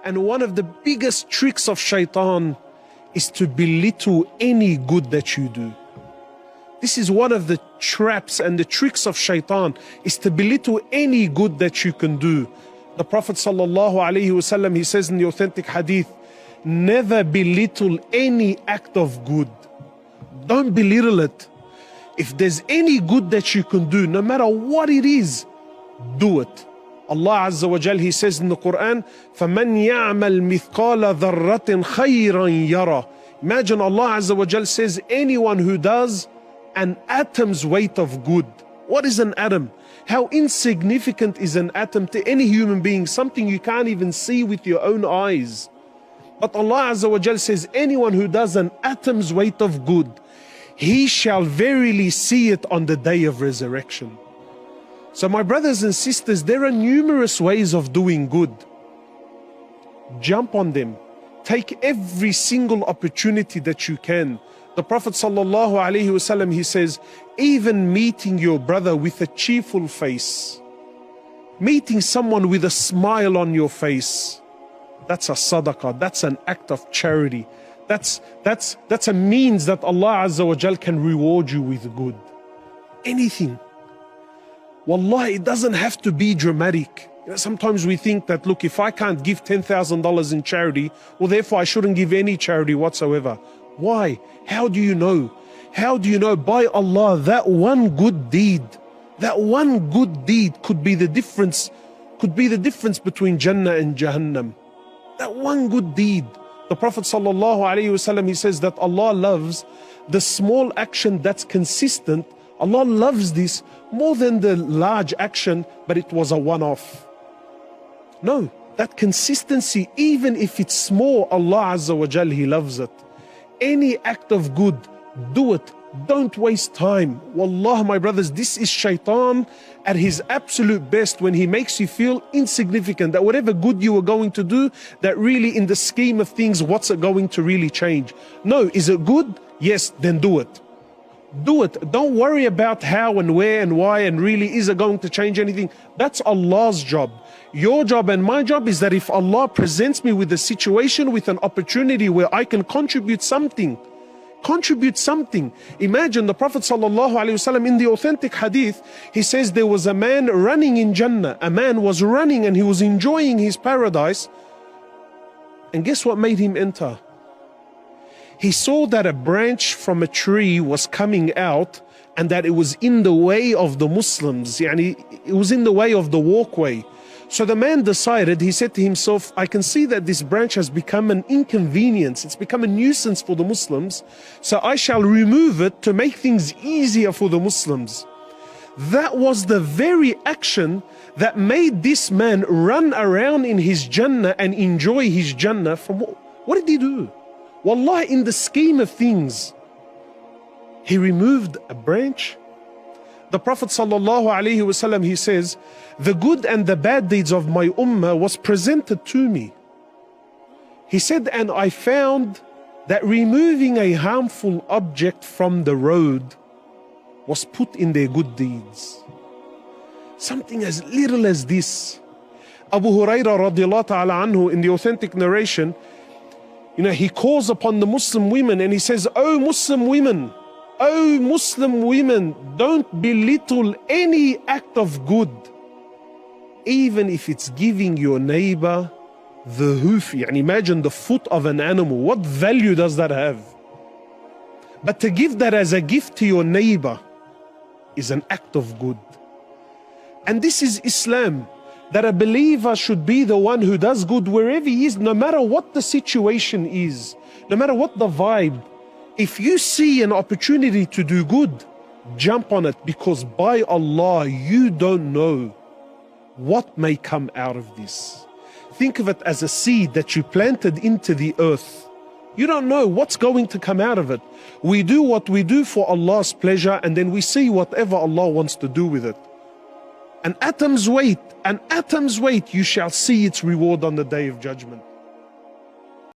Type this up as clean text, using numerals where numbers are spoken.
And one of the biggest tricks of shaitan is to belittle any good that you do. This is one of the traps and the tricks of shaitan, is to belittle any good that you can do. The Prophet ﷺ, he says in the authentic hadith, never belittle any act of good. Don't belittle it. If there's any good that you can do, no matter what it is, do it. Allah Azza wa Jal, He says in the Quran, فَمَنْ يَعْمَلْ مِثْقَالَ ذَرَّةٍ خَيْرًا يَرَى. Imagine Allah Azza wa Jal says, anyone who does an atom's weight of good. What is an atom? How insignificant is an atom to any human being? Something you can't even see with your own eyes. But Allah Azza wa Jal says, anyone who does an atom's weight of good, he shall verily see it on the day of resurrection. So my brothers and sisters, there are numerous ways of doing good. Jump on them. Take every single opportunity that you can. The Prophet ﷺ, he says, even meeting your brother with a cheerful face, meeting someone with a smile on your face, that's a sadaqah, that's an act of charity. That's a means that Allah Azza wa Jal can reward you with good. Anything. Wallahi, it doesn't have to be dramatic. Sometimes we think that, look, if I can't give $10,000 in charity, well, therefore I shouldn't give any charity whatsoever. Why? How do you know? How do you know? By Allah, that one good deed could be the difference between Jannah and Jahannam. That one good deed. The Prophet ﷺ, he says that Allah loves the small action that's consistent. Allah loves this more than the large action, but it was a one-off. No, that consistency, even if it's small, Allah Azza wa Jal, He loves it. Any act of good, do it. Don't waste time. Wallah, my brothers, this is shaitan at his absolute best, when he makes you feel insignificant, that whatever good you were going to do, that really in the scheme of things, what's it going to really change? No, is it good? Yes, then do it. Do it. Don't worry about how and where and why and really is it going to change anything. That's Allah's job. Your job and my job is that if Allah presents me with a situation, with an opportunity where I can contribute something. Imagine the Prophet ﷺ in the authentic hadith, he says there was a man running in Jannah. A man was running and he was enjoying his paradise. And guess what made him enter? He saw that a branch from a tree was coming out and that it was in the way of the Muslims. It was in the way of the walkway. So the man decided, he said to himself, I can see that this branch has become an inconvenience. It's become a nuisance for the Muslims. So I shall remove it to make things easier for the Muslims. That was the very action that made this man run around in his Jannah and enjoy his Jannah. From what did he do? Wallah, in the scheme of things, he removed a branch. The Prophet ﷺ, he says, the good and the bad deeds of my ummah was presented to me. He said, and I found that removing a harmful object from the road was put in their good deeds. Something as little as this. Abu Hurairah radiallahu ta'ala anhu, in the authentic narration, he calls upon the Muslim women and he says, O Muslim women, don't belittle any act of good, even if it's giving your neighbor the hoof. Imagine the foot of an animal. What value does that have? But to give that as a gift to your neighbor is an act of good. And this is Islam, that a believer should be the one who does good wherever he is, no matter what the situation is, no matter what the vibe. If you see an opportunity to do good, jump on it, because by Allah, you don't know what may come out of this. Think of it as a seed that you planted into the earth. You don't know what's going to come out of it. We do what we do for Allah's pleasure, and then we see whatever Allah wants to do with it. An atom's weight, you shall see its reward on the Day of Judgment.